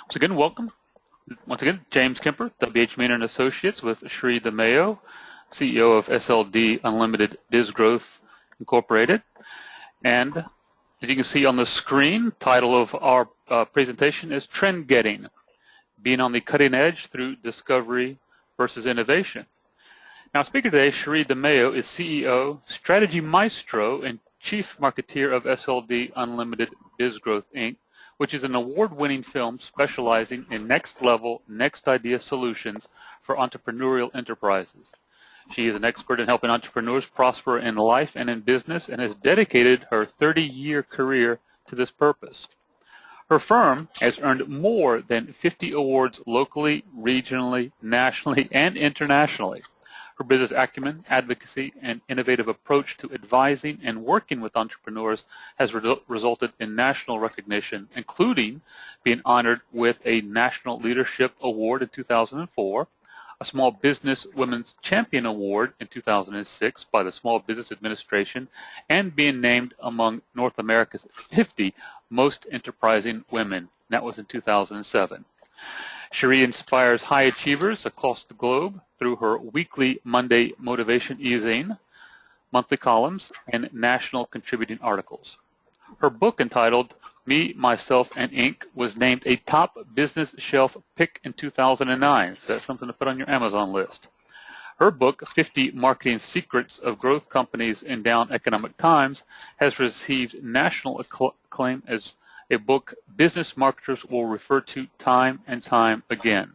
Once again, welcome. Once again, James Kemper, W.H. Maynard & Associates with Sri DeMayo, CEO of SLD Unlimited Biz Growth Incorporated. And as you can see on the screen, title of our presentation is Trend Getting, Being on the Cutting Edge Through Discovery versus Innovation. Now, speaker today, Sri DeMayo, is CEO, Strategy Maestro, and Chief Marketeer of SLD Unlimited Biz Growth, Inc., which is an award-winning film specializing in next-level, next-idea solutions for entrepreneurial enterprises. She is an expert in helping entrepreneurs prosper in life and in business and has dedicated her 30-year career to this purpose. Her firm has earned more than 50 awards locally, regionally, nationally, and internationally. Her business acumen, advocacy, and innovative approach to advising and working with entrepreneurs has resulted in national recognition, including being honored with a National Leadership Award in 2004, a Small Business Women's Champion Award in 2006 by the Small Business Administration, and being named among North America's 50 most enterprising women. That was in 2007. Sri inspires high achievers across the globe through her weekly Monday Motivation e-zine, monthly columns, and national contributing articles. Her book entitled Me, Myself, and Inc. was named a top business shelf pick in 2009, so that's something to put on your Amazon list. Her book, 50 Marketing Secrets of Growth Companies in Down Economic Times, has received national acclaim as a book business marketers will refer to time and time again.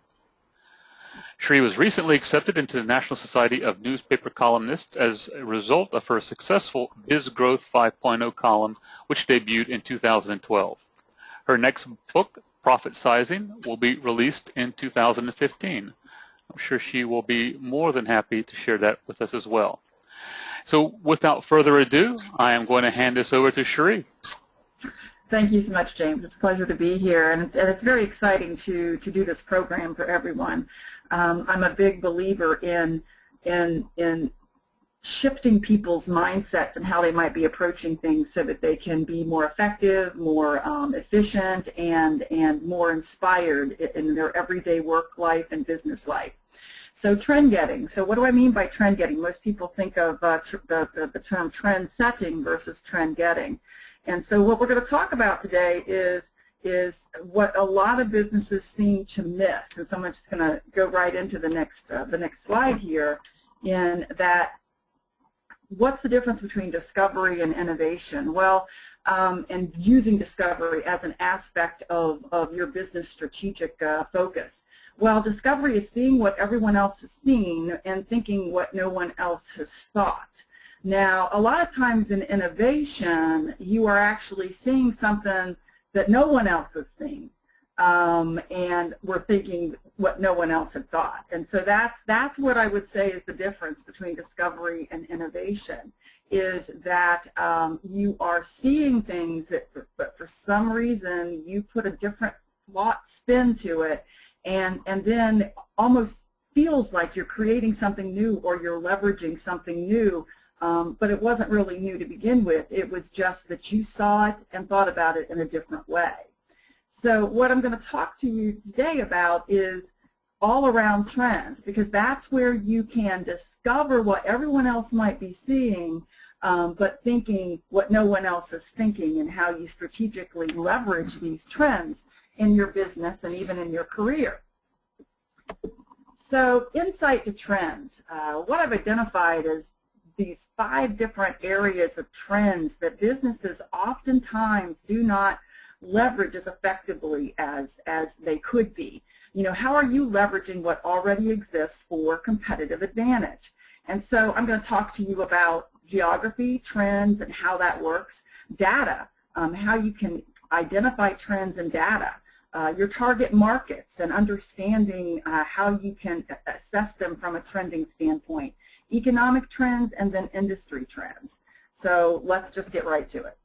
Sri was recently accepted into the National Society of Newspaper Columnists as a result of her successful Biz Growth 5.0 column, which debuted in 2012. Her next book, Profit Sizing, will be released in 2015. I'm sure she will be more than happy to share that with us as well. So without further ado, I am going to hand this over to Sri. Thank you so much, James. It's a pleasure to be here, and it's very exciting to do this program for everyone. I'm a big believer in shifting people's mindsets and how they might be approaching things so that they can be more effective, more efficient, and more inspired in their everyday work life and business life. So trend getting. So what do I mean by trend getting? Most people think of the term trend setting versus trend getting. And so what we're going to talk about today is what a lot of businesses seem to miss. And so I'm just going to go right into the next slide here, in that what's the difference between discovery and innovation? Well, and using discovery as an aspect of your business strategic focus. Well, discovery is seeing what everyone else has seen and thinking what no one else has thought. Now, a lot of times in innovation, you are actually seeing something that no one else has seen, and we're thinking what no one else had thought. And so that's what I would say is the difference between discovery and innovation, is that you are seeing things that, but for some reason, you put a different spin to it, and then almost feels like you're creating something new or you're leveraging something new. But it wasn't really new to begin with. It was just that you saw it and thought about it in a different way. So what I'm going to talk to you today about is all around trends, because that's where you can discover what everyone else might be seeing, but thinking what no one else is thinking, and how you strategically leverage these trends in your business and even in your career. So insight to trends. What I've identified is these 5 different areas of trends that businesses oftentimes do not leverage as effectively as they could be. You know, how are you leveraging what already exists for competitive advantage? And so I'm going to talk to you about geography, trends, and how that works. Data, how you can identify trends in data. Your target markets and understanding how you can assess them from a trending standpoint. Economic trends, and then industry trends. So let's just get right to it.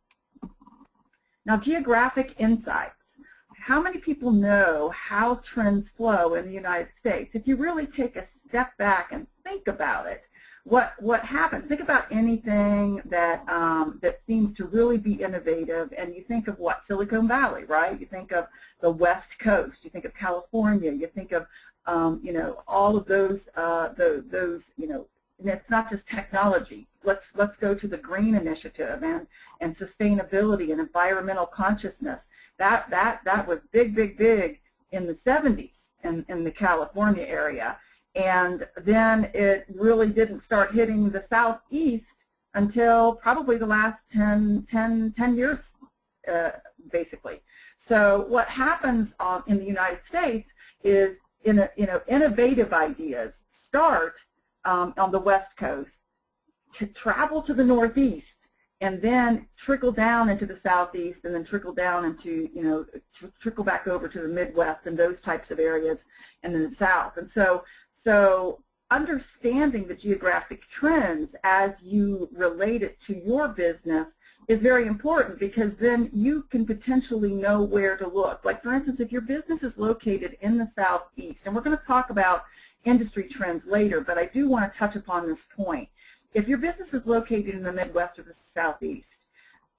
Now, geographic insights. How many people know how trends flow in the United States? If you really take a step back and think about it, what happens? Think about anything that that seems to really be innovative, and you think of what? Silicon Valley, right? You think of the West Coast. You think of California. You think of you know, all of those you know. And it's not just technology. Let's go to the green initiative and sustainability and environmental consciousness. That was big in the 70s in the California area. And then it really didn't start hitting the southeast until probably the last 10 years, basically. So what happens in the United States is, you know, innovative ideas start on the West Coast, to travel to the Northeast, and then trickle down into the Southeast, and then trickle down into, you know, trickle back over to the Midwest and those types of areas, and then the South. And so understanding the geographic trends as you relate it to your business is very important, because then you can potentially know where to look. Like, for instance, if your business is located in the Southeast, and we're going to talk about industry trends later, but I do want to touch upon this point. If your business is located in the Midwest or the Southeast,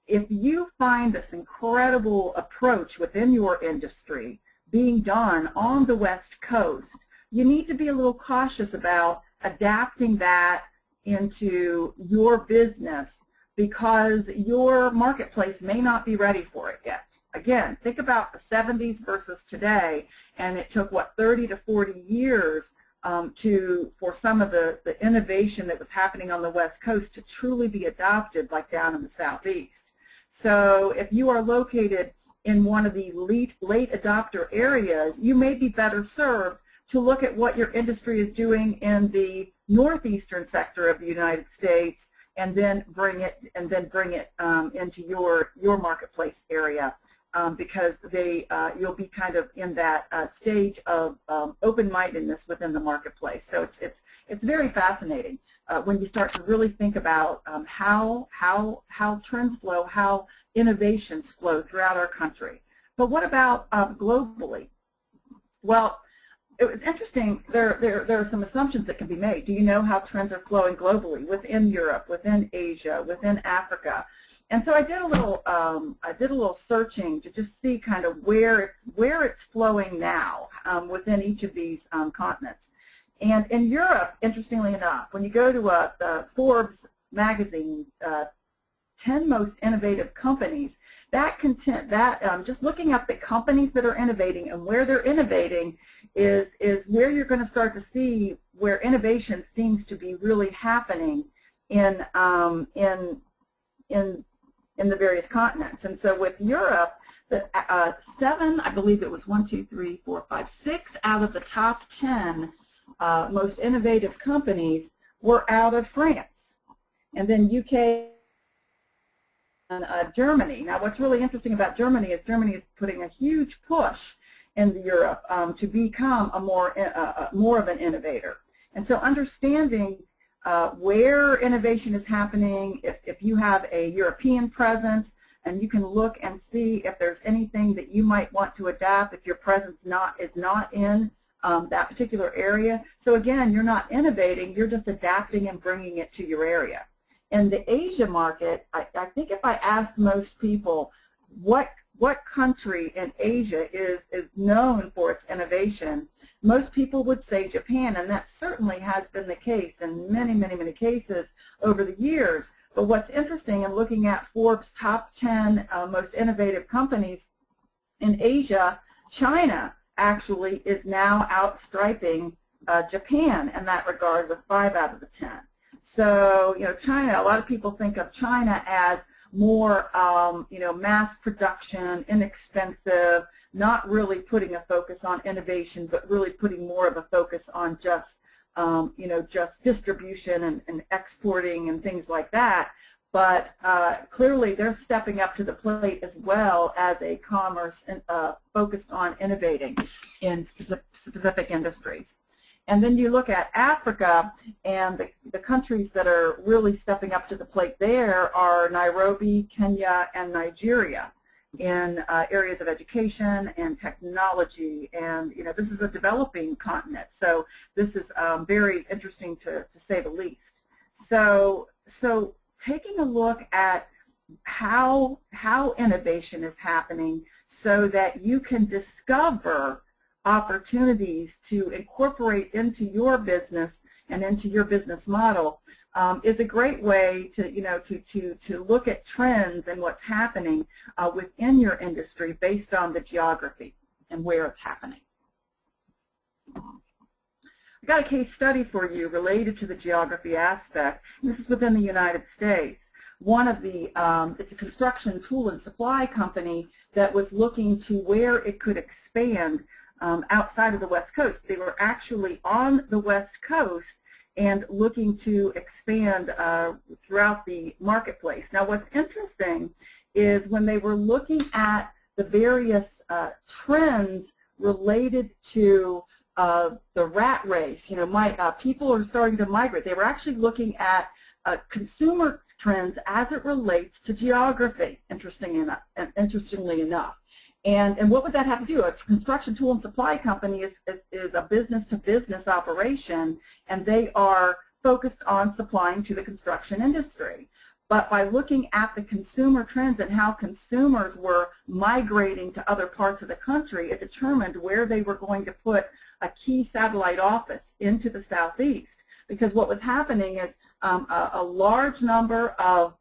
if you find this incredible approach within your industry being done on the West Coast, you need to be a little cautious about adapting that into your business, because your marketplace may not be ready for it yet. Again, think about the 70s versus today, and it took, what, 30 to 40 years for some of the innovation that was happening on the West Coast to truly be adopted, like down in the Southeast. So if you are located in one of the late adopter areas, you may be better served to look at what your industry is doing in the northeastern sector of the United States, and then bring it into your marketplace area. Because you'll be kind of in that stage of open-mindedness within the marketplace. So it's very fascinating when you start to really think about how trends flow, how innovations flow throughout our country. But what about globally? Well, it was interesting. There are some assumptions that can be made. Do you know how trends are flowing globally, within Europe, within Asia, within Africa? And so I did a little searching to just see kind of where it's flowing now within each of these continents. And in Europe, interestingly enough, when you go to the Forbes magazine, 10 most innovative companies, just looking up the companies that are innovating and where they're innovating is where you're going to start to see where innovation seems to be really happening in the various continents. And so with Europe, the 7, I believe it was 1, 2, 3, 4, 5, 6 out of the top 10 most innovative companies were out of France. And then UK and Germany. Now, what's really interesting about Germany is putting a huge push in Europe to become a more of an innovator. And so understanding where innovation is happening, if you have a European presence, and you can look and see if there's anything that you might want to adapt if your presence is not in that particular area. So again, you're not innovating, you're just adapting and bringing it to your area. In the Asia market, I think if I asked most people what country in Asia is known for its innovation, most people would say Japan, and that certainly has been the case in many cases over the years. But what's interesting in looking at Forbes' top 10 most innovative companies in Asia, China actually is now outstriping Japan in that regard with 5 out of the 10. So, you know, China, a lot of people think of China as more, you know, mass production, inexpensive, not really putting a focus on innovation, but really putting more of a focus on just, you know, just distribution and exporting and things like that. But clearly they're stepping up to the plate as well as a commerce focused on innovating in specific industries. And then you look at Africa, and the countries that are really stepping up to the plate there are Nairobi, Kenya, and Nigeria in areas of education and technology. And, you know, this is a developing continent, so this is very interesting to say the least. So taking a look at how innovation is happening so that you can discover opportunities to incorporate into your business and into your business model is a great way to, to look at trends and what's happening within your industry based on the geography and where it's happening. I've got a case study for you related to the geography aspect. This is within the United States. One of the, it's a construction tool and supply company that was looking to where it could expand outside of the West Coast. They were actually on the West Coast and looking to expand throughout the marketplace. Now what's interesting is when they were looking at the various trends related to the rat race, people are starting to migrate. They were actually looking at consumer trends as it relates to geography, interestingly enough. And what would that have to do? A construction tool and supply company is a business-to-business operation, and they are focused on supplying to the construction industry. But by looking at the consumer trends and how consumers were migrating to other parts of the country, it determined where they were going to put a key satellite office into the Southeast. Because what was happening is a large number of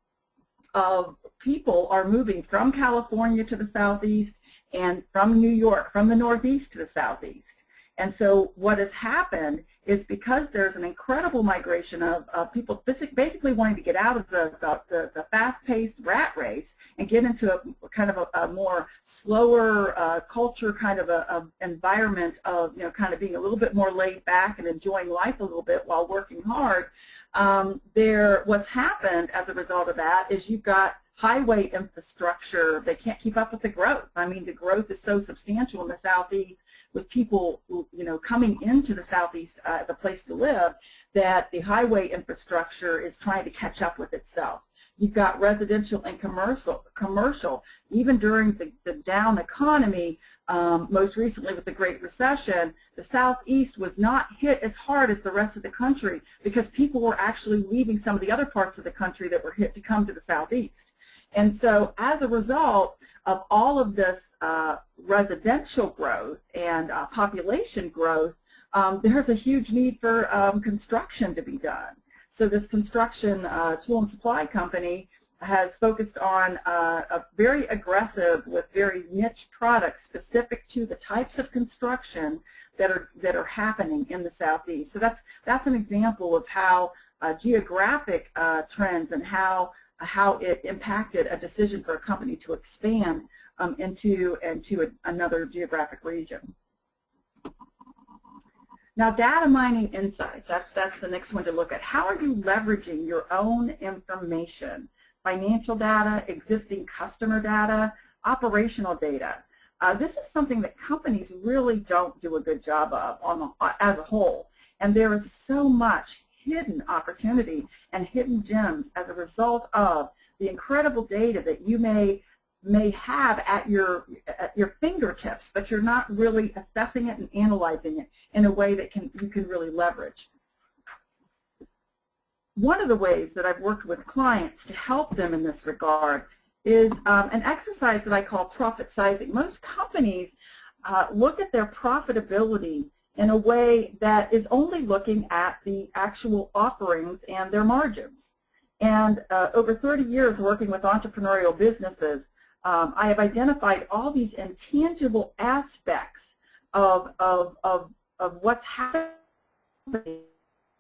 people are moving from California to the Southeast and from New York, from the Northeast to the Southeast. And so what has happened is because there's an incredible migration of people basically wanting to get out of the fast-paced rat race and get into a kind of a more slower culture kind of a environment of, kind of being a little bit more laid back and enjoying life a little bit while working hard. What's happened as a result of that is you've got highway infrastructure. They can't keep up with the growth. I mean, the growth is so substantial in the Southeast with people, coming into the Southeast as a place to live, that the highway infrastructure is trying to catch up with itself. You've got residential and commercial. Even during the down economy, most recently with the Great Recession, the Southeast was not hit as hard as the rest of the country because people were actually leaving some of the other parts of the country that were hit to come to the Southeast. And so as a result of all of this residential growth and population growth, there's a huge need for construction to be done. So this construction tool and supply company has focused on a very aggressive with very niche products specific to the types of construction that are happening in the Southeast. So that's an example of how geographic trends and how it impacted a decision for a company to expand into another geographic region. Now, data mining insights, that's the next one to look at. How are you leveraging your own information, financial data, existing customer data, operational data? This is something that companies really don't do a good job of as a whole, and there is so much hidden opportunity and hidden gems as a result of the incredible data that you may have at your fingertips, but you're not really assessing it and analyzing it in a way that you can really leverage. One of the ways that I've worked with clients to help them in this regard is an exercise that I call profit sizing. Most companies look at their profitability in a way that is only looking at the actual offerings and their margins. And over 30 years working with entrepreneurial businesses, I have identified all these intangible aspects of what's happening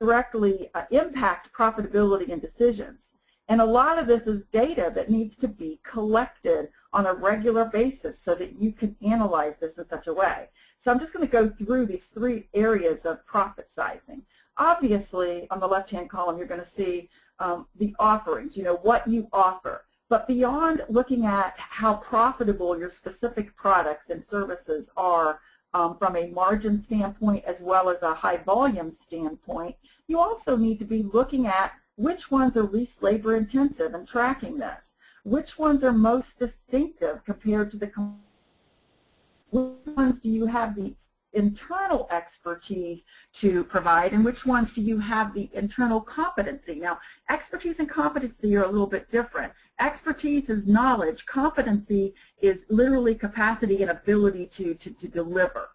directly impact profitability and decisions. And a lot of this is data that needs to be collected on a regular basis so that you can analyze this in such a way. So I'm just going to go through these three areas of profit sizing. Obviously, on the left-hand column, you're going to see the offerings, what you offer. But beyond looking at how profitable your specific products and services are from a margin standpoint as well as a high volume standpoint, you also need to be looking at which ones are least labor intensive and tracking this. Which ones are most distinctive compared to the which ones do you have the internal expertise to provide, and which ones do you have the internal competency. Now, expertise and competency are a little bit different. Expertise is knowledge. Competency is literally capacity and ability to deliver.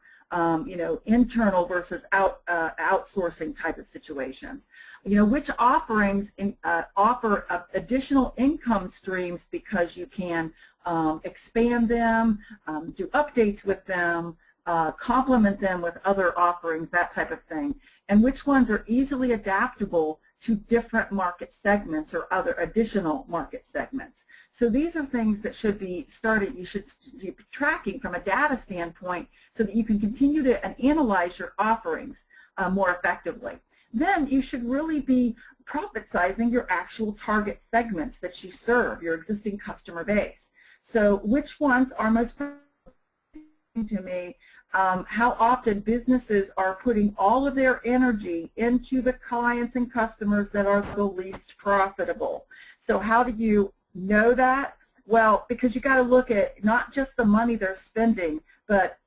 You know, internal versus outsourcing type of situations. You know, which offerings offer additional income streams because you can expand them, do updates with them, complement them with other offerings, that type of thing. And which ones are easily adaptable to different market segments or other additional market segments. So these are things that should be started, you should be tracking from a data standpoint so that you can continue to analyze your offerings more effectively. Then you should really be profit sizing your actual target segments that you serve, your existing customer base. So which ones are most to me, how often businesses are putting all of their energy into the clients and customers that are the least profitable. So how do you know that? Well, because you got to look at not just the money they're spending, but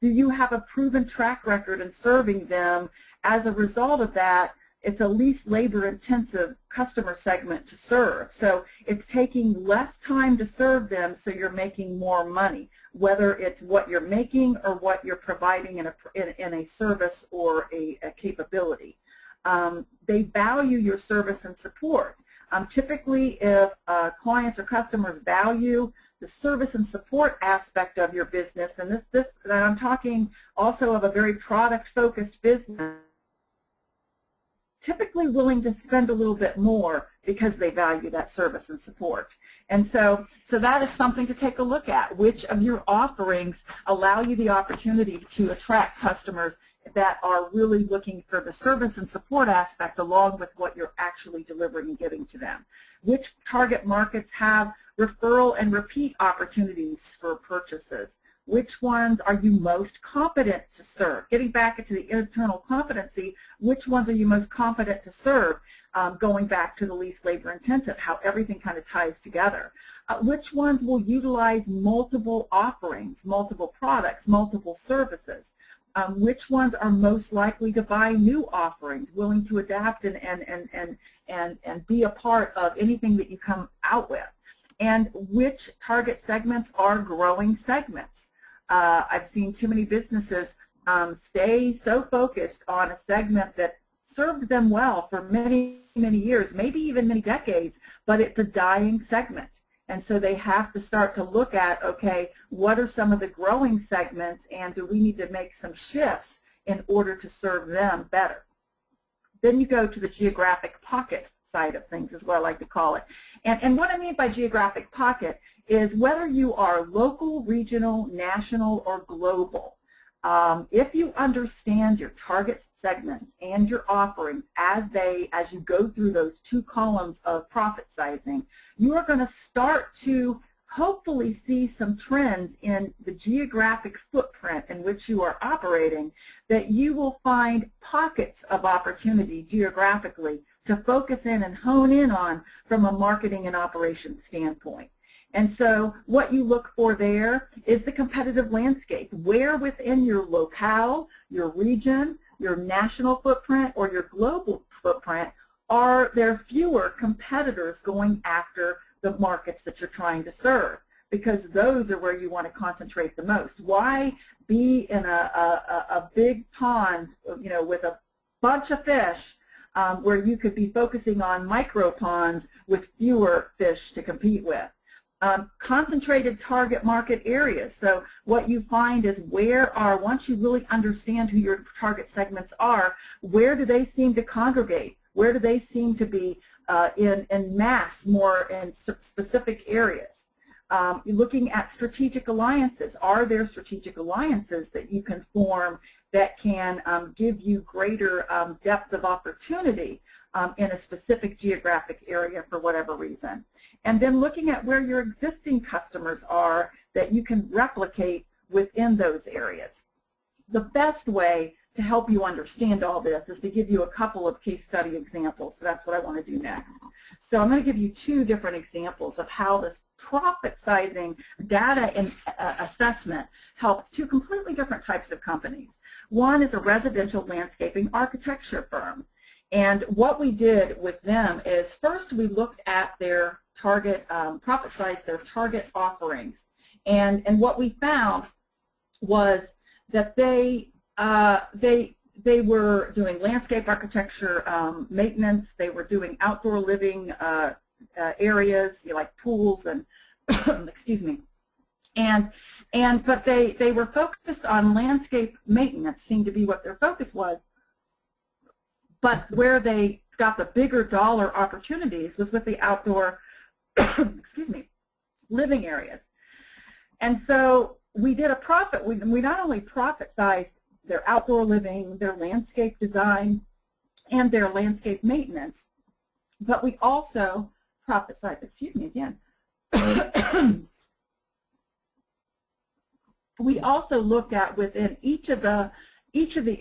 do you have a proven track record in serving them? As a result of that, it's a least labor-intensive customer segment to serve. So it's taking less time to serve them, so you're making more money, whether it's what you're making or what you're providing in a service or a capability. They value your service and support. Typically, if clients or customers value the service and support aspect of your business, and this I'm talking also of a very product-focused business, typically willing to spend a little bit more because they value that service and support. And so that is something to take a look at. Which of your offerings allow you the opportunity to attract customers that are really looking for the service and support aspect along with what you're actually delivering and giving to them? Which target markets have referral and repeat opportunities for purchases? Which ones are you most competent to serve? Getting back into the internal competency, which ones are you most competent to serve? Going back to the least labor intensive, how everything kind of ties together. Which ones will utilize multiple offerings, multiple products, multiple services? Which ones are most likely to buy new offerings, willing to adapt and be a part of anything that you come out with? And which target segments are growing segments? I've seen too many businesses stay so focused on a segment that served them well for many, many years, maybe even many decades, but it's a dying segment. And so they have to start to look at, okay, what are some of the growing segments, and do we need to make some shifts in order to serve them better? Then you go to the geographic pocket side of things, is what I like to call it. And what I mean by geographic pocket is whether you are local, regional, national, or global. If you understand your target segments and your offerings as you go through those two columns of profit sizing, you are going to start to hopefully see some trends in the geographic footprint in which you are operating, that you will find pockets of opportunity geographically to focus in and hone in on from a marketing and operations standpoint. And so what you look for there is the competitive landscape. Where within your locale, your region, your national footprint, or your global footprint are there fewer competitors going after the markets that you're trying to serve? Because those are where you want to concentrate the most. Why be in a big pond, you know, with a bunch of fish where you could be focusing on micro ponds with fewer fish to compete with? Concentrated target market areas. So what you find is once you really understand who your target segments are, where do they seem to congregate? Where do they seem to be in mass, more in specific areas? Looking at strategic alliances. Are there strategic alliances that you can form that can give you greater depth of opportunity in a specific geographic area for whatever reason? And then looking at where your existing customers are that you can replicate within those areas. The best way to help you understand all this is to give you a couple of case study examples. So that's what I want to do next. So I'm going to give you two different examples of how this profit sizing data and assessment helps two completely different types of companies. One is a residential landscaping architecture firm. And what we did with them is first we looked at their target profit size, their target offerings. And what we found was that they were doing landscape architecture maintenance. They were doing outdoor living areas, like pools and excuse me. But they were focused on landscape maintenance, seemed to be what their focus was. But where they got the bigger dollar opportunities was with the outdoor excuse me, living areas. And so we did a profit. We not only profit sized their outdoor living, their landscape design, and their landscape maintenance, but we also profit sized, excuse me again, we also looked at within each of the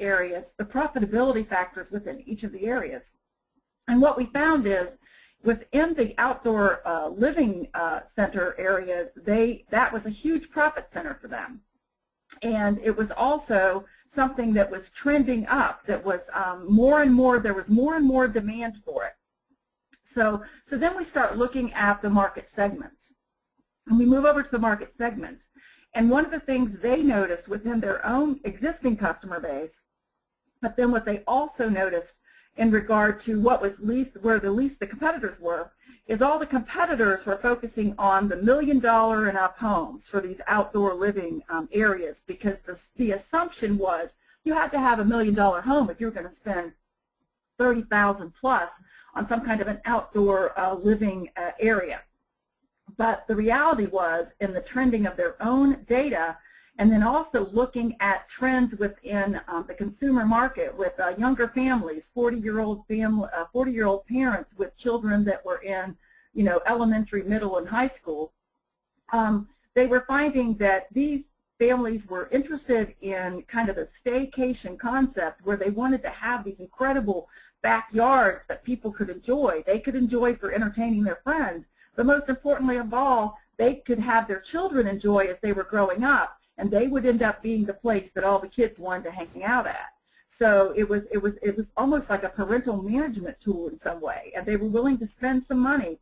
areas, the profitability factors within each of the areas. And what we found is within the outdoor living center areas, that was a huge profit center for them. And it was also something that was trending up, that was more and more, there was more and more demand for it. So then we start looking at the market segments. And we move over to the market segments. And one of the things they noticed within their own existing customer base, but then what they also noticed in regard to what was where the competitors were, is all the competitors were focusing on the $1 million and up homes for these outdoor living areas, because the assumption was you had to have $1 million home if you were going to spend $30,000 plus on some kind of an outdoor living area. But the reality was, in the trending of their own data, and then also looking at trends within the consumer market with younger families, 40-year-old parents with children that were in, elementary, middle, and high school, they were finding that these families were interested in kind of a staycation concept where they wanted to have these incredible backyards that people could enjoy. They could enjoy for entertaining their friends, but most importantly of all, they could have their children enjoy as they were growing up, and they would end up being the place that all the kids wanted to hang out at. So it was almost like a parental management tool in some way, and they were willing to spend some money.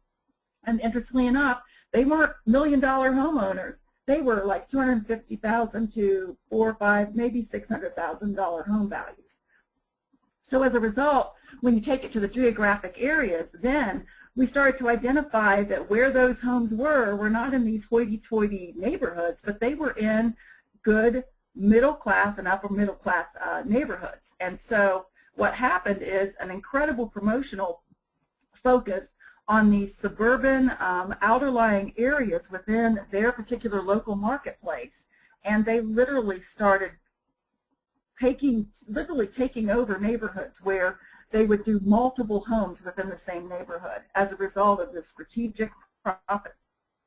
And interestingly enough, they weren't $1 million homeowners. They were like $250,000 to $400,000 or $500,000, maybe $600,000 home values. So as a result, when you take it to the geographic areas, then we started to identify that where those homes were not in these hoity-toity neighborhoods, but they were in good middle-class and upper-middle-class neighborhoods. And so what happened is an incredible promotional focus on these suburban outer-lying areas within their particular local marketplace. And they literally started taking over neighborhoods where they would do multiple homes within the same neighborhood as a result of this strategic profit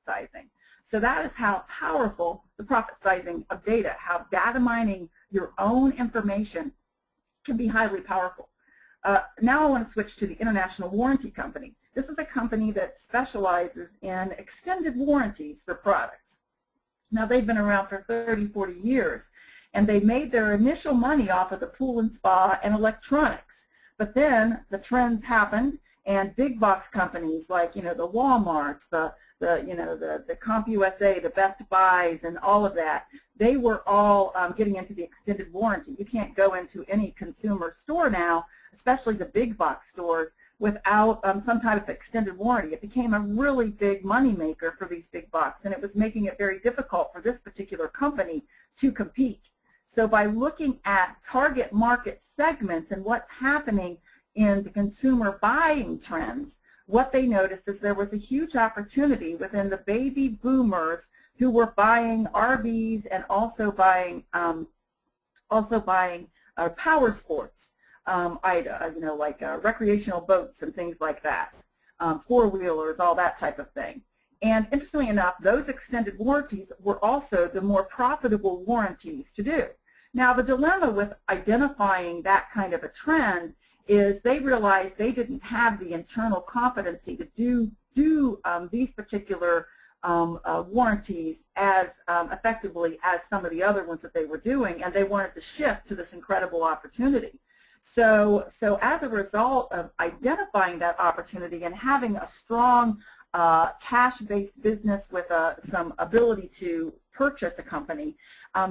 sizing. So that is how powerful the profit sizing of data, how data mining your own information can be highly powerful. Now I want to switch to the International Warranty Company. This is a company that specializes in extended warranties for products. Now they've been around for 30, 40 years, and they made their initial money off of the pool and spa and electronics. But then the trends happened, and big box companies like the Walmarts, the CompUSA, the Best Buys, and all of that, they were all getting into the extended warranty. You can't go into any consumer store now, especially the big box stores, without some type of extended warranty. It became a really big money maker for these big box, and it was making it very difficult for this particular company to compete. So by looking at target market segments and what's happening in the consumer buying trends, what they noticed is there was a huge opportunity within the baby boomers who were buying RVs and also buying power sports, like recreational boats and things like that, four-wheelers, all that type of thing. And interestingly enough, those extended warranties were also the more profitable warranties to do. Now, the dilemma with identifying that kind of a trend is they realized they didn't have the internal competency to do these particular warranties as effectively as some of the other ones that they were doing, and they wanted to shift to this incredible opportunity. So as a result of identifying that opportunity and having a strong cash-based business with some ability to purchase a company,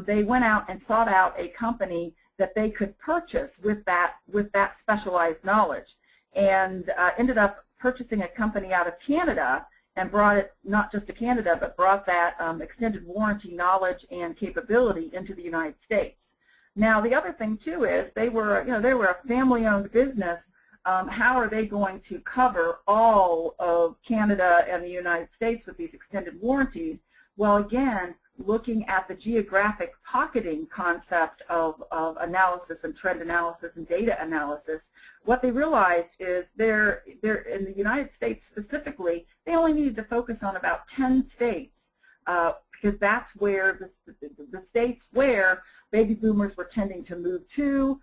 they went out and sought out a company that they could purchase with that specialized knowledge, and ended up purchasing a company out of Canada and brought it not just to Canada, but brought that extended warranty knowledge and capability into the United States. Now, the other thing too is they were a family-owned business. How are they going to cover all of Canada and the United States with these extended warranties? Well, again, looking at the geographic pocketing concept of analysis and trend analysis and data analysis, what they realized is they're in the United States specifically, they only needed to focus on about 10 states because that's where the states where baby boomers were tending to move to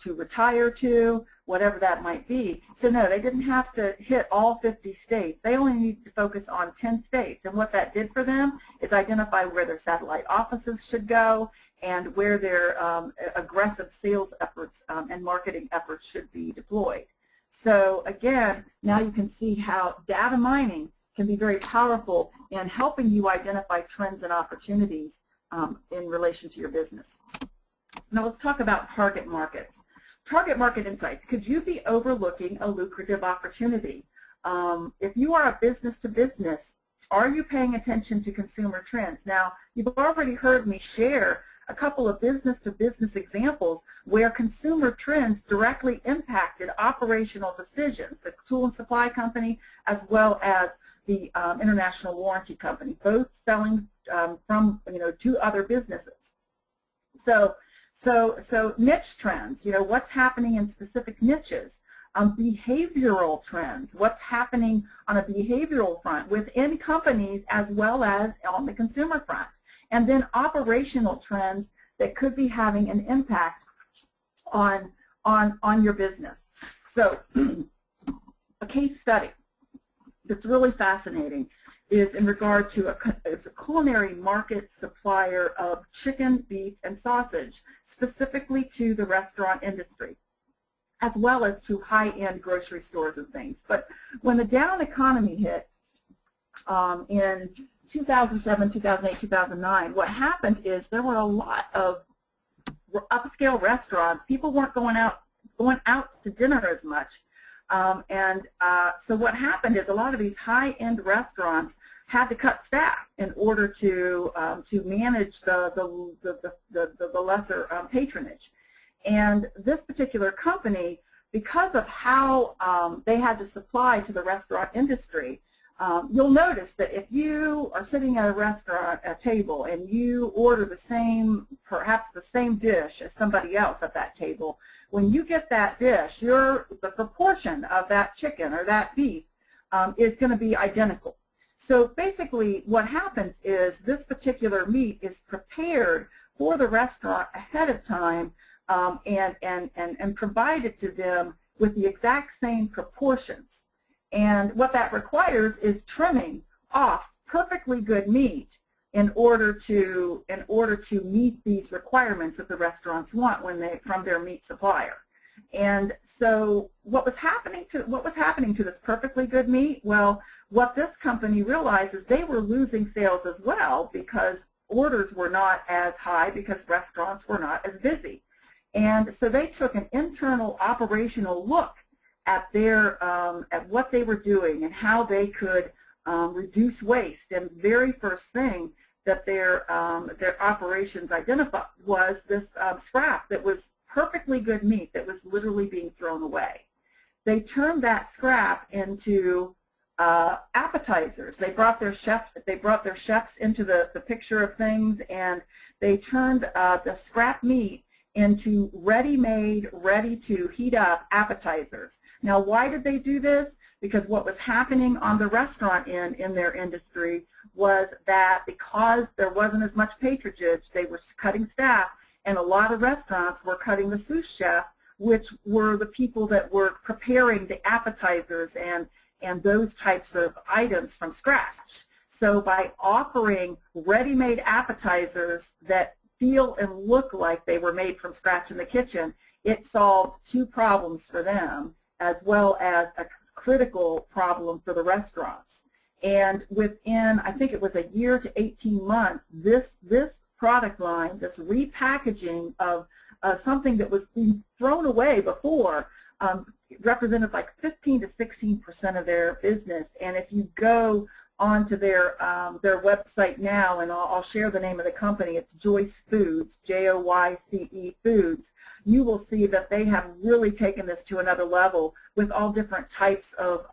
retire to, whatever that might be. So no, they didn't have to hit all 50 states. They only needed to focus on 10 states. And what that did for them is identify where their satellite offices should go and where their aggressive sales efforts and marketing efforts should be deployed. So again, now you can see how data mining can be very powerful in helping you identify trends and opportunities in relation to your business. Now let's talk about target markets. Target market insights. Could you be overlooking a lucrative opportunity? If you are a business-to-business, are you paying attention to consumer trends? Now, you've already heard me share a couple of business-to-business examples where consumer trends directly impacted operational decisions, the tool and supply company as well as the international warranty company, both selling from to other businesses. So niche trends, what's happening in specific niches, behavioral trends, what's happening on a behavioral front within companies as well as on the consumer front, and then operational trends that could be having an impact on your business. So a case study that's really fascinating is in regard to it's a culinary market supplier of chicken, beef, and sausage, specifically to the restaurant industry, as well as to high-end grocery stores and things. But when the down economy hit in 2007, 2008, 2009, what happened is there were a lot of upscale restaurants. People weren't going out to dinner as much. So what happened is a lot of these high-end restaurants had to cut staff in order to manage the lesser patronage. And this particular company, because of how they had to supply to the restaurant industry, you'll notice that if you are sitting at a restaurant at a table and you order perhaps the same dish as somebody else at that table, when you get that dish, the proportion of that chicken or that beef is going to be identical. So basically what happens is this particular meat is prepared for the restaurant ahead of time and provided to them with the exact same proportions. And what that requires is trimming off perfectly good meat in order to meet these requirements that the restaurants want from their meat supplier. And so what was happening to this perfectly good meat? Well, what this company realized is they were losing sales as well because orders were not as high because restaurants were not as busy. And so they took an internal operational look at at what they were doing and how they could reduce waste. And the very first thing that their operations identified was this scrap that was perfectly good meat that was literally being thrown away. They turned that scrap into appetizers. They brought their chefs into the picture of things, and they turned the scrap meat into ready-made, ready-to-heat-up appetizers. Now, why did they do this? Because what was happening on the restaurant in their industry was that because there wasn't as much patronage, they were cutting staff, And a lot of restaurants were cutting the sous chef, which were the people that were preparing the appetizers and those types of items from scratch. So by offering ready-made appetizers that feel and look like they were made from scratch in the kitchen, it solved two problems for them as well as a critical problem for the restaurants. And within, I think it was a year to 18 months, this product line, this repackaging of something that was being thrown away before, represented like 15 to 16% of their business. And if you go onto their website now, and I'll share the name of the company, it's Joyce Foods, Joyce Foods, you will see that they have really taken this to another level with all different types of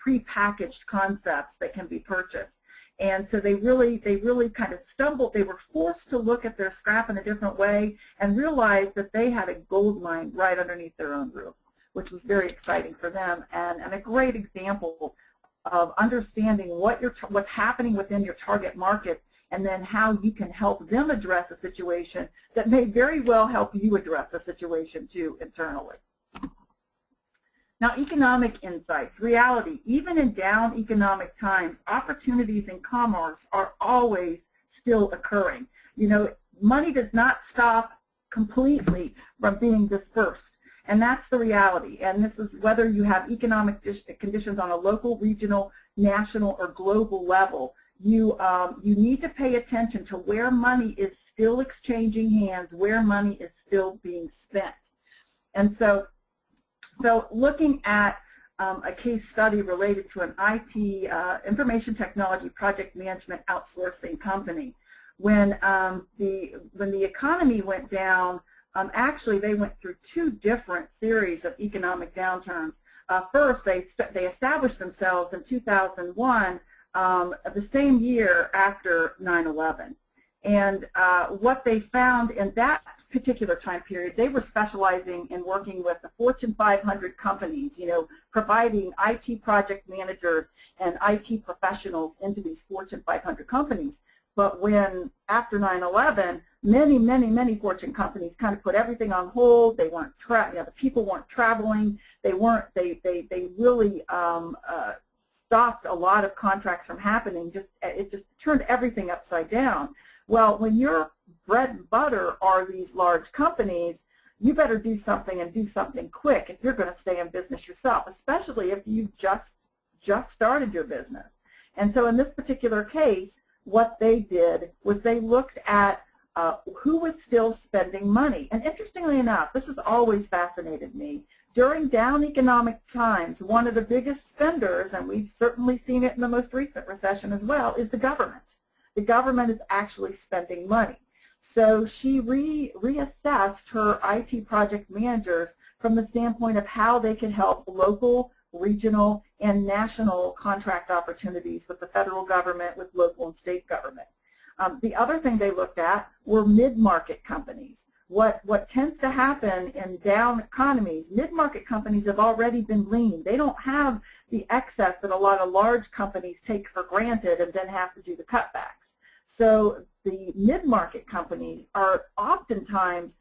prepackaged concepts that can be purchased. And so they really kind of stumbled. They were forced to look at their scrap in a different way and realize that they had a gold mine right underneath their own roof, which was very exciting for them and a great example of understanding what's happening within your target market and then how you can help them address a situation that may very well help you address a situation too internally. Now, economic insights, reality, even in down economic times, opportunities in commerce are always still occurring. You know, money does not stop completely from being dispersed. And that's the reality. And this is whether you have economic conditions on a local, regional, national, or global level. You need to pay attention to where money is still exchanging hands, where money is still being spent. And so looking at a case study related to an IT, information technology project management outsourcing company. When the economy went down, actually, they went through two different series of economic downturns. First, they established themselves in 2001, the same year after 9/11. And what they found in that particular time period, they were specializing in working with the Fortune 500 companies, you know, providing IT project managers and IT professionals into these Fortune 500 companies. But when, after 9/11, many Fortune companies kind of put everything on hold. They weren't, the people weren't traveling. They really stopped a lot of contracts from happening. It just turned everything upside down. Well, when your bread and butter are these large companies, you better do something and do something quick if you're going to stay in business yourself, especially if you just started your business. And so in this particular case, what they did was they looked at who was still spending money. And interestingly enough, this has always fascinated me. During down economic times, one of the biggest spenders, and we've certainly seen it in the most recent recession as well, is the government. The government is actually spending money. So she reassessed her IT project managers from the standpoint of how they could help local, regional, and national contract opportunities with the federal government, with local and state government. The other thing they looked at were mid-market companies. What tends to happen in down economies, mid-market companies have already been lean. They don't have the excess that a lot of large companies take for granted and then have to do the cutbacks. So the mid-market companies are oftentimes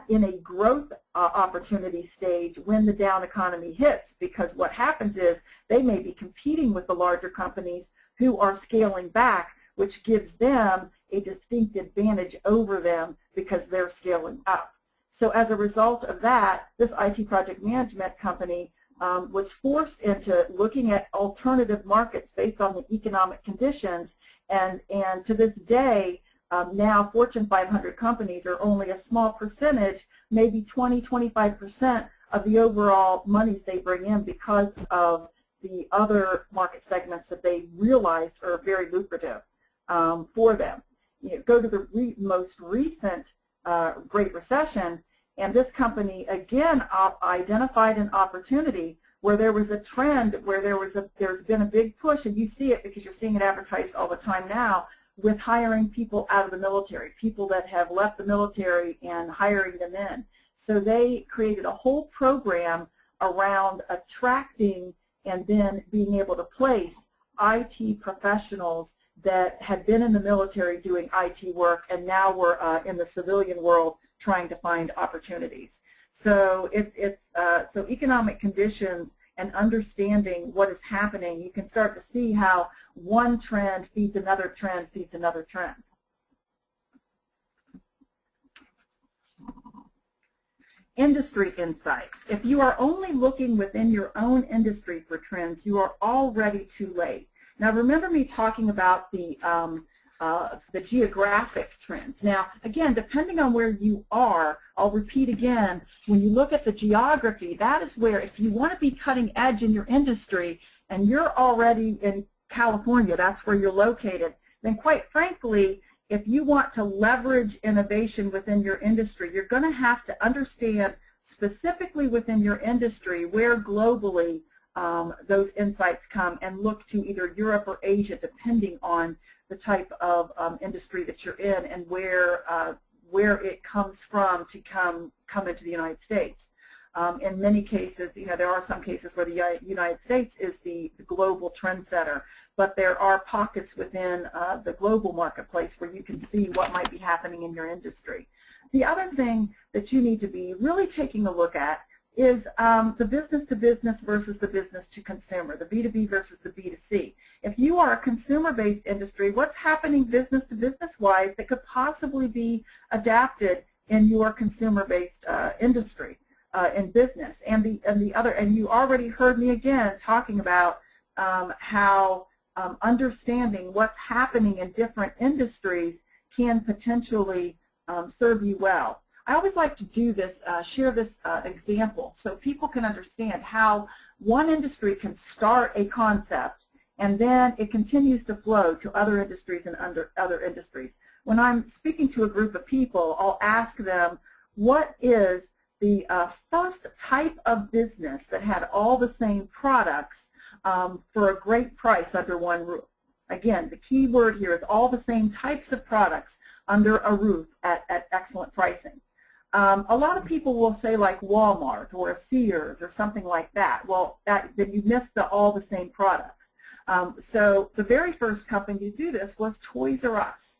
in a growth opportunity stage when the down economy hits, because what happens is they may be competing with the larger companies who are scaling back, which gives them a distinct advantage over them because they're scaling up. So as a result of that, this IT project management company was forced into looking at alternative markets based on the economic conditions, and to this day, now Fortune 500 companies are only a small percentage, maybe 20–25% of the overall monies they bring in because of the other market segments that they realized are very lucrative for them. You know, go to the most recent Great Recession, and this company again identified an opportunity where there was a trend, where there's been a big push, and you see it because you're seeing it advertised all the time now, with hiring people out of the military, people that have left the military and hiring them in. So they created a whole program around attracting and then being able to place IT professionals that had been in the military doing IT work, and now were in the civilian world trying to find opportunities. So so economic conditions and understanding what is happening, you can start to see how one trend feeds another trend feeds another trend. Industry insights. If you are only looking within your own industry for trends, you are already too late. Now remember me talking about the geographic trends. Now again, depending on where you are, I'll repeat again, when you look at the geography, that is where, if you want to be cutting edge in your industry and you're already in California, that's where you're located, then quite frankly, if you want to leverage innovation within your industry, you're going to have to understand specifically within your industry where globally those insights come, and look to either Europe or Asia depending on the type of industry that you're in and where it comes from to come into the United States. In many cases, there are some cases where the United States is the global trendsetter, but there are pockets within the global marketplace where you can see what might be happening in your industry. The other thing that you need to be really taking a look at is the business-to-business versus the business-to-consumer, the B2B versus the B2C. If you are a consumer-based industry, what's happening business-to-business-wise that could possibly be adapted in your consumer-based industry? In business, and you already heard me again talking about how understanding what's happening in different industries can potentially serve you well. I always like to do this, share this example so people can understand how one industry can start a concept and then it continues to flow to other industries and other industries. When I'm speaking to a group of people, I'll ask them, what is the first type of business that had all the same products for a great price under one roof? Again, the key word here is all the same types of products under a roof at excellent pricing. A lot of people will say like Walmart or a Sears or something like that. Well, then you missed all the same products. So the very first company to do this was Toys R Us.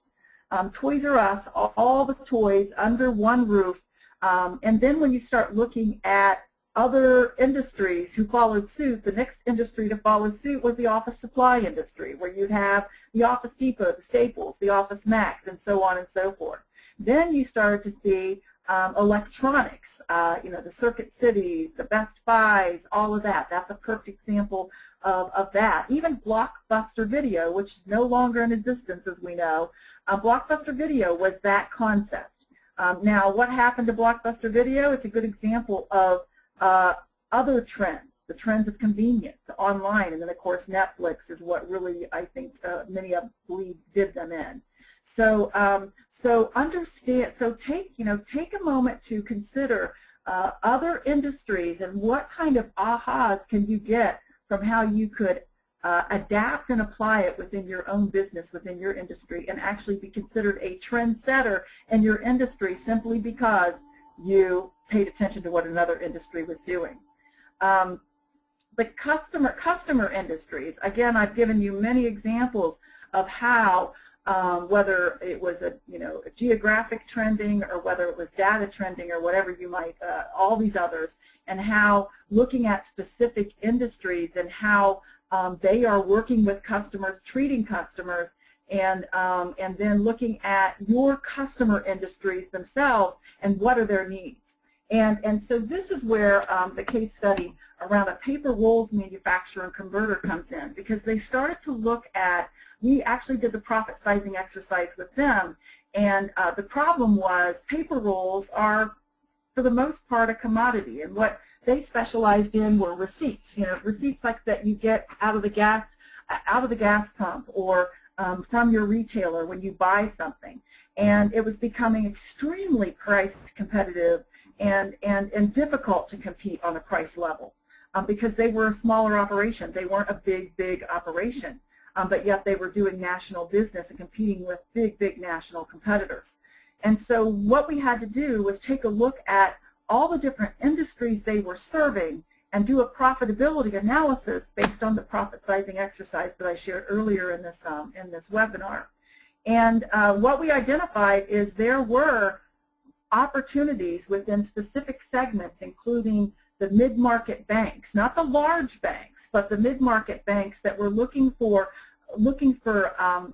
Toys R Us, all the toys under one roof. And then when you start looking at other industries who followed suit, the next industry to follow suit was the office supply industry, where you'd have the Office Depot, the Staples, the Office Max, and so on and so forth. Then you started to see electronics, the Circuit Cities, the Best Buys, all of that. That's a perfect example of that. Even Blockbuster Video, which is no longer in existence as we know, Blockbuster Video was that concept. Now, what happened to Blockbuster Video? It's a good example of other trends, the trends of convenience, online, and then of course Netflix is what really I think many of believe did them in. So take a moment to consider other industries and what kind of ahas can you get from how you could adapt and apply it within your own business, within your industry, and actually be considered a trendsetter in your industry simply because you paid attention to what another industry was doing. The customer industries, again, I've given you many examples of how whether it was a geographic trending or whether it was data trending or whatever you might, all these others, and how looking at specific industries and how they are working with customers, treating customers, and then looking at your customer industries themselves and what are their needs. And so this is where the case study around a paper rolls manufacturer and converter comes in, because they started to look at, we actually did the profit sizing exercise with them, and the problem was paper rolls are, for the most part, a commodity, and what they specialized in were receipts, receipts like that you get out of the gas pump or from your retailer when you buy something. And it was becoming extremely price competitive and difficult to compete on a price level because they were a smaller operation. They weren't a big operation, but yet they were doing national business and competing with big national competitors. And so what we had to do was take a look at all the different industries they were serving and do a profitability analysis based on the profit sizing exercise that I shared earlier in this webinar. And what we identified is there were opportunities within specific segments, including the mid-market banks, not the large banks, but the mid-market banks that were looking for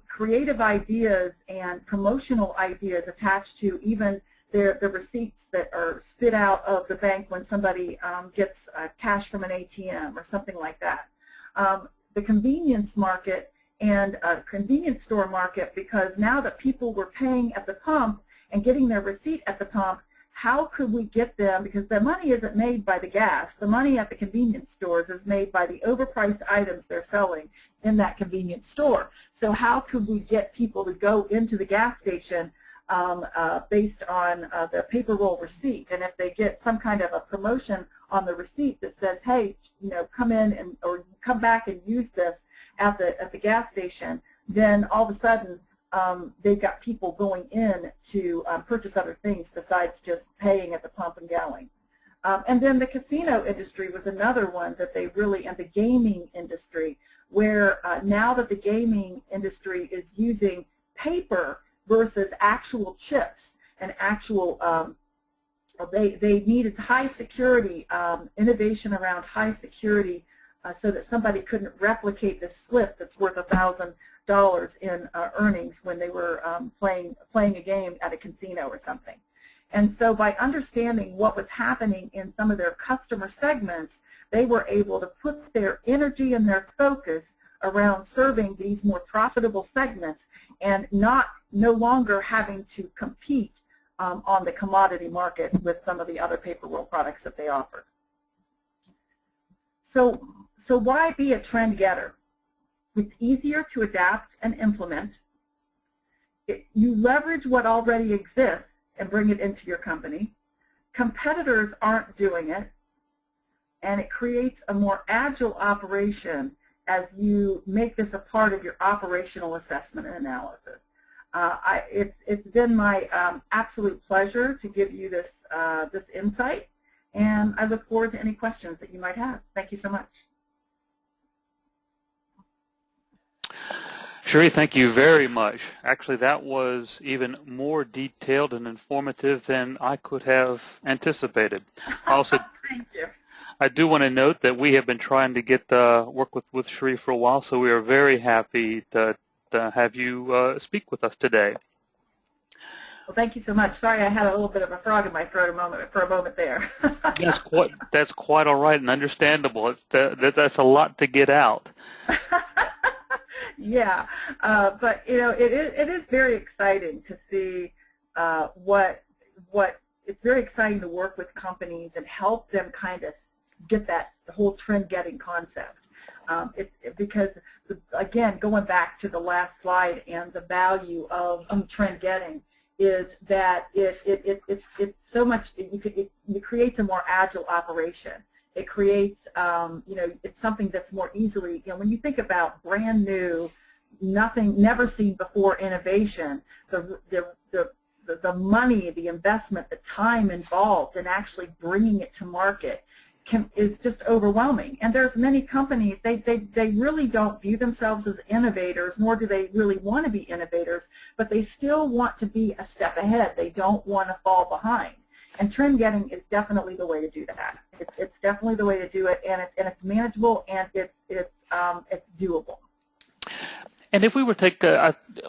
creative ideas and promotional ideas attached to even the receipts that are spit out of the bank when somebody gets cash from an ATM or something like that. The convenience market and convenience store market, because now that people were paying at the pump and getting their receipt at the pump, how could we get them, because the money isn't made by the gas, the money at the convenience stores is made by the overpriced items they're selling in that convenience store. So how could we get people to go into the gas station based on the paper roll receipt? And if they get some kind of a promotion on the receipt that says, hey, you know, come in and or come back and use this at the gas station, then all of a sudden they've got people going in to purchase other things besides just paying at the pump and going. And then the casino industry was another one that they really, and the gaming industry, where now that the gaming industry is using paper versus actual chips and actual, they needed high security, innovation around high security so that somebody couldn't replicate this slip that's worth $1,000 in earnings when they were playing a game at a casino or something. And so by understanding what was happening in some of their customer segments, they were able to put their energy and their focus around serving these more profitable segments and no longer having to compete on the commodity market with some of the other paper roll products that they offered. So why be a trend getter? It's easier to adapt and implement. You leverage what already exists and bring it into your company. Competitors aren't doing it, and it creates a more agile operation as you make this a part of your operational assessment and analysis. It's been my absolute pleasure to give you this insight, and I look forward to any questions that you might have. Thank you so much. Sheree, thank you very much. Actually, that was even more detailed and informative than I could have anticipated. Also, thank you. I do want to note that we have been trying to get work with Sheree for a while, so we are very happy to have you speak with us today. Well, thank you so much. Sorry, I had a little bit of a frog in my throat for a moment there. That's quite all right and understandable. That's a lot to get out. Yeah, but you know, it is very exciting to see what it's very exciting to work with companies and help them kind of get that whole trend getting concept. It's because, again, going back to the last slide, and the value of trend getting is that it's so much, it creates a more agile operation. It creates, you know, it's something that's more easily, you know, when you think about brand new, nothing, never seen before innovation, the money, the investment, the time involved in actually bringing it to market is just overwhelming. And there's many companies, they really don't view themselves as innovators, nor do they really want to be innovators, but they still want to be a step ahead. They don't want to fall behind. And trend getting is definitely the way to do that. It's definitely the way to do it, and it's manageable, and it's doable. And if we were to take,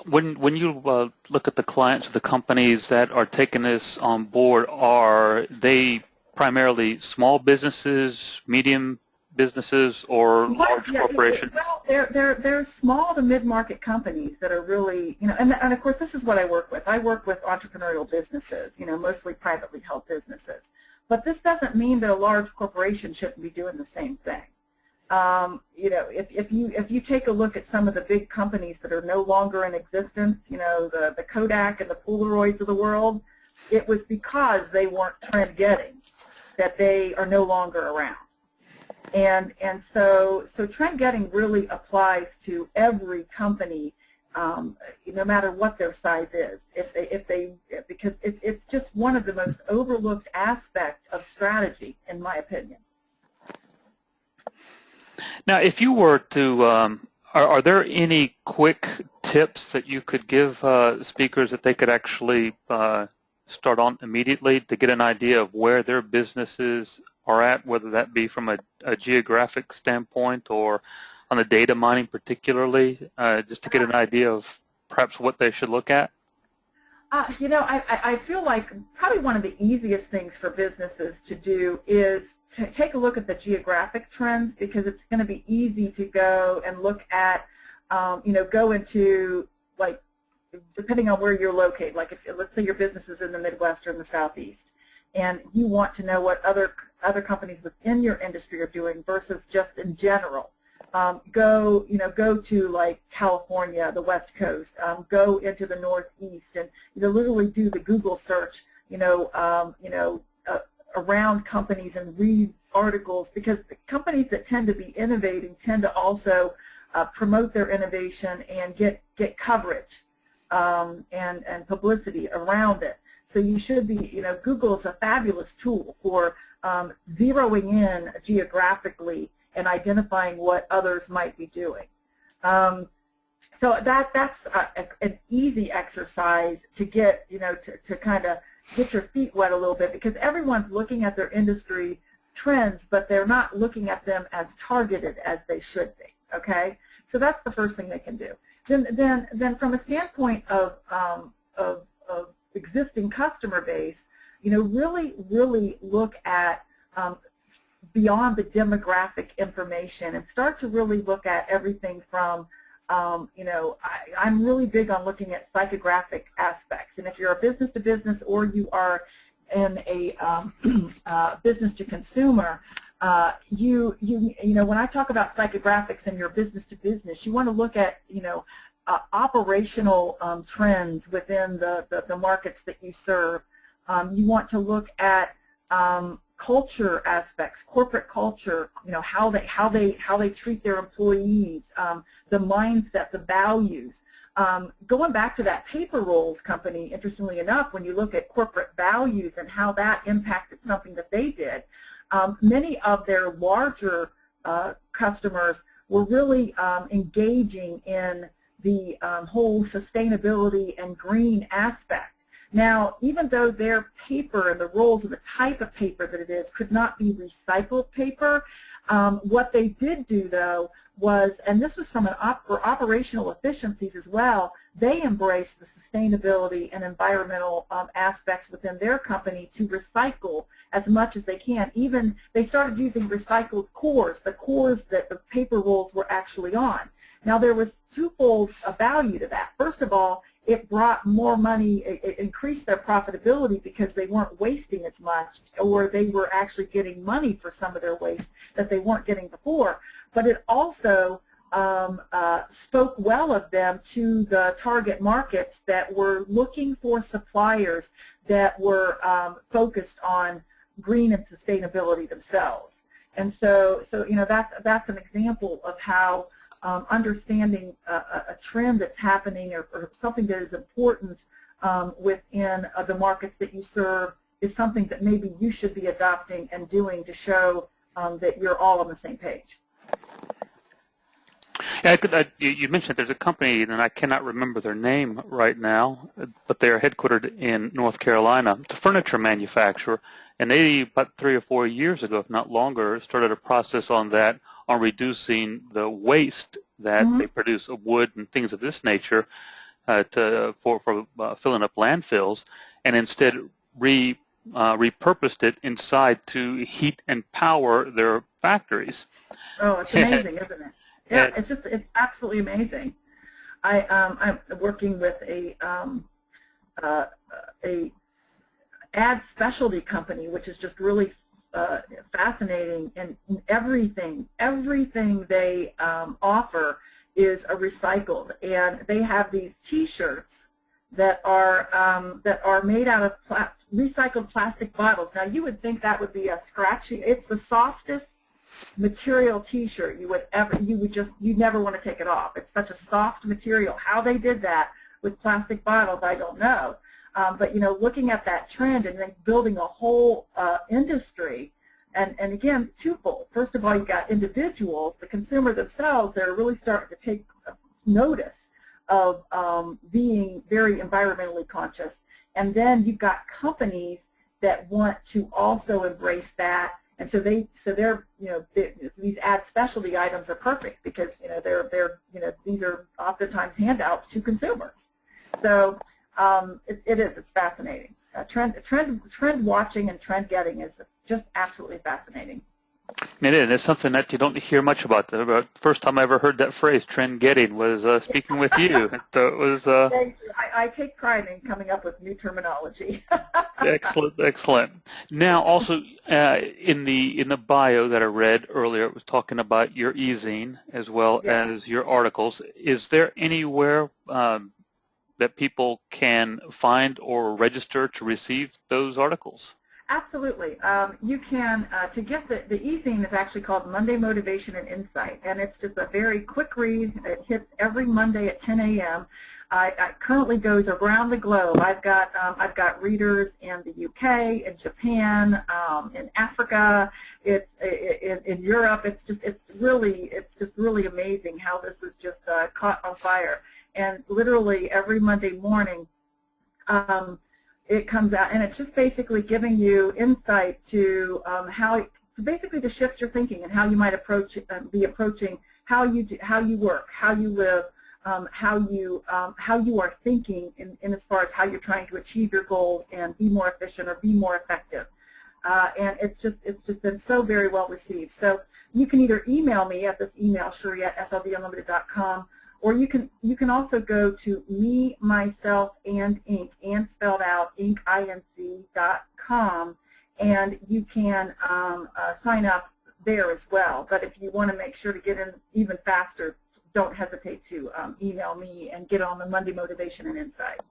when you look at the clients of the companies that are taking this on board, are they primarily small businesses, medium businesses, or large corporations? Well, they're small to mid-market companies that are really, you know, and of course this is what I work with. I work with entrepreneurial businesses, you know, mostly privately held businesses. But this doesn't mean that a large corporation shouldn't be doing the same thing. You know, if you take a look at some of the big companies that are no longer in existence, you know, the Kodak and the Polaroids of the world, it was because they weren't trend getting that they are no longer around. And so trend getting really applies to every company, no matter what their size is. Because it's just one of the most overlooked aspects of strategy, in my opinion. Now, if you were to, are there any quick tips that you could give speakers that they could actually start on immediately to get an idea of where their businesses are at, whether that be from a geographic standpoint or on the data mining particularly, just to get an idea of perhaps what they should look at? You know, I feel like probably one of the easiest things for businesses to do is to take a look at the geographic trends, because it's going to be easy to go and look at, you know, go into, like, depending on where you're located, like if, let's say your business is in the Midwest or in the Southeast, and you want to know what other companies within your industry are doing versus just in general. Go to like California, the West Coast, go into the Northeast, and literally do the Google search, around companies and read articles, because the companies that tend to be innovating tend to also promote their innovation and get coverage and publicity around it. So you should be, Google is a fabulous tool for zeroing in geographically and identifying what others might be doing. So that's an easy exercise to get, to kind of get your feet wet a little bit, because everyone's looking at their industry trends, but they're not looking at them as targeted as they should be. Okay, so that's the first thing they can do. Then from a standpoint of existing customer base, really look at beyond the demographic information and start to really look at everything from, I'm really big on looking at psychographic aspects. And if you're a business-to-business or you are in a business-to-consumer, when I talk about psychographics in your business-to-business, you want to look at, operational trends within the markets that you serve. You want to look at culture aspects, corporate culture, how they treat their employees, the mindset, the values. Going back to that paper rolls company, interestingly enough, when you look at corporate values and how that impacted something that they did, many of their larger customers were really engaging in the whole sustainability and green aspect. Now, even though their paper and the rolls and the type of paper that it is could not be recycled paper, what they did do, though, was, and this was from for operational efficiencies as well, they embraced the sustainability and environmental aspects within their company to recycle as much as they can. Even they started using recycled cores, the cores that the paper rolls were actually on. Now, there was twofold value to that. First of all, it brought more money, it increased their profitability because they weren't wasting as much, or they were actually getting money for some of their waste that they weren't getting before. But it also spoke well of them to the target markets that were looking for suppliers that were focused on green and sustainability themselves. And so that's an example of how understanding a trend that's happening or something that is important within the markets that you serve is something that maybe you should be adopting and doing to show that you're all on the same page. Yeah, you mentioned there's a company, and I cannot remember their name right now, but they are headquartered in North Carolina. It's a furniture manufacturer, and they, about 3 or 4 years ago, if not longer, started a process on that, on reducing the waste that they produce of wood and things of this nature for filling up landfills, and instead repurposed it inside to heat and power their factories. Oh, it's amazing, isn't it? Yeah, it's absolutely amazing. I'm working with a ad specialty company, which is just really fascinating, and everything they offer is recycled, and they have these T-shirts that are made out of recycled plastic bottles. Now, you would think that would be a scratchy. It's the softest material T-shirt you'd never want to take it off. It's such a soft material. How they did that with plastic bottles, I don't know. But looking at that trend and then building a whole industry And again, twofold. First of all, you've got individuals, the consumer themselves, that are really starting to take notice of being very environmentally conscious. And then you've got companies that want to also embrace that. And so they're these ad specialty items are perfect because these are oftentimes handouts to consumers. So it's fascinating. Trend watching and trend getting is just absolutely fascinating. It is. It's something that you don't hear much about. The first time I ever heard that phrase, trend getting, was speaking with you. It was. I take pride in coming up with new terminology. Excellent, excellent. Now, also in the bio that I read earlier, it was talking about your e-zine as well as your articles. Is there anywhere that people can find or register to receive those articles? Absolutely. You can, to get the e-zine is actually called Monday Motivation and Insight, and it's just a very quick read. It hits every Monday at 10 a.m. It currently goes around the globe. I've got readers in the UK, in Japan, in Africa, in Europe. It's just really amazing how this is just caught on fire. And literally every Monday morning, it comes out, and it's just basically giving you insight to basically to shift your thinking and how you might be approaching how you work, how you live, how you are thinking in as far as how you're trying to achieve your goals and be more efficient or be more effective. And it's just been so very well received. So you can either email me at this email, Cherie@SLDunlimited.com, or you can also go to Me, Myself, and Inc., and spelled out, inc.com, and you can sign up there as well. But if you want to make sure to get in even faster, don't hesitate to email me and get on the Monday Motivation and Insight.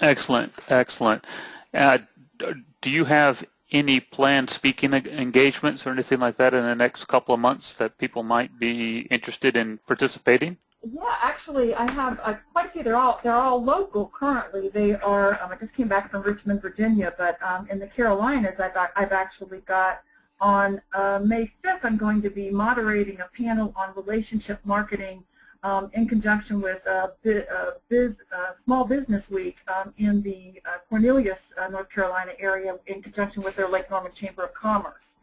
Excellent, excellent. Do you have any planned speaking engagements or anything like that in the next couple of months that people might be interested in participating? Yeah, actually, I have quite a few. They're all local currently. They are. I just came back from Richmond, Virginia, but in the Carolinas, I've actually got on May 5th. I'm going to be moderating a panel on relationship marketing in conjunction with Small Business Week in the Cornelius, North Carolina area, in conjunction with their Lake Norman Chamber of Commerce.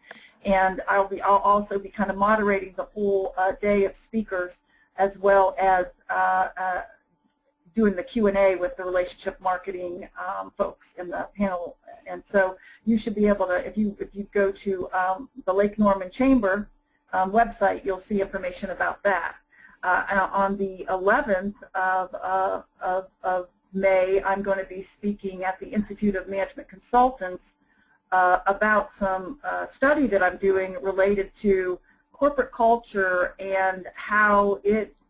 And I'll also be kind of moderating the whole day of speakers, as well as doing the Q&A with the relationship marketing folks in the panel. And so you should be able to, if you go to the Lake Norman Chamber website, you'll see information about that. On the 11th of May, I'm going to be speaking at the Institute of Management Consultants about some study that I'm doing related to corporate culture and how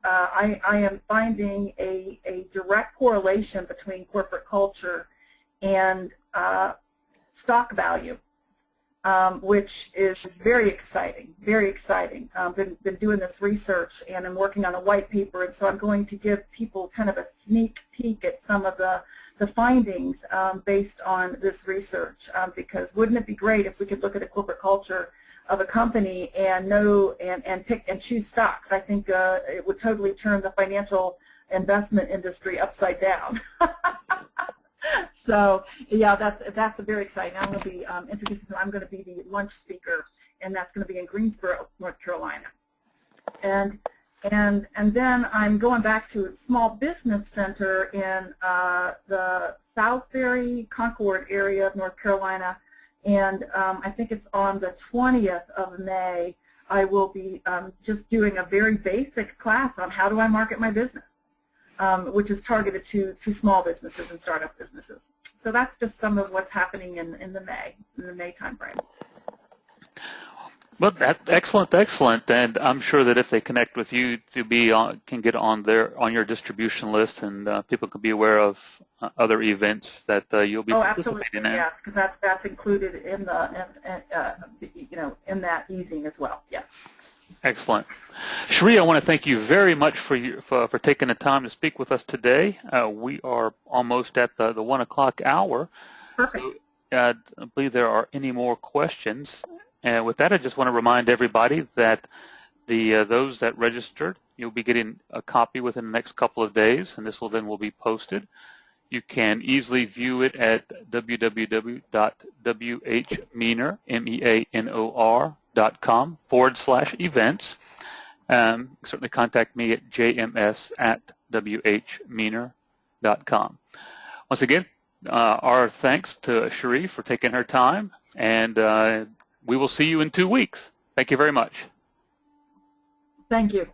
I am finding a direct correlation between corporate culture and stock value, which is very exciting, very exciting. I've been doing this research, and I'm working on a white paper, and so I'm going to give people kind of a sneak peek at some of the findings based on this research, because wouldn't it be great if we could look at a corporate culture of a company and pick and choose stocks? I think it would totally turn the financial investment industry upside down. So yeah, that's very exciting. I'm going to be introducing. I'm going to be the lunch speaker, and that's going to be in Greensboro, North Carolina. And then I'm going back to a small business center in the Salisbury, Concord area of North Carolina. And I think it's on the 20th of May, I will be just doing a very basic class on how do I market my business, which is targeted to small businesses and startup businesses. So that's just some of what's happening in the May timeframe. Well, excellent, excellent, and I'm sure that if they connect with you, can get on your distribution list, and people can be aware of other events that you'll be participating in. Yes, because that's included in in that e-zine as well. Yes. Excellent, Cherie. I want to thank you very much for taking the time to speak with us today. We are almost at the 1 o'clock hour. Perfect. So, I believe there are any more questions. And with that, I just want to remind everybody that those that registered, you'll be getting a copy within the next couple of days, and this will be posted. You can easily view it at www.whmenor.com/events. Certainly contact me at jms@whmenor.com. Once again, our thanks to Cherie for taking her time, and we will see you in 2 weeks. Thank you very much. Thank you.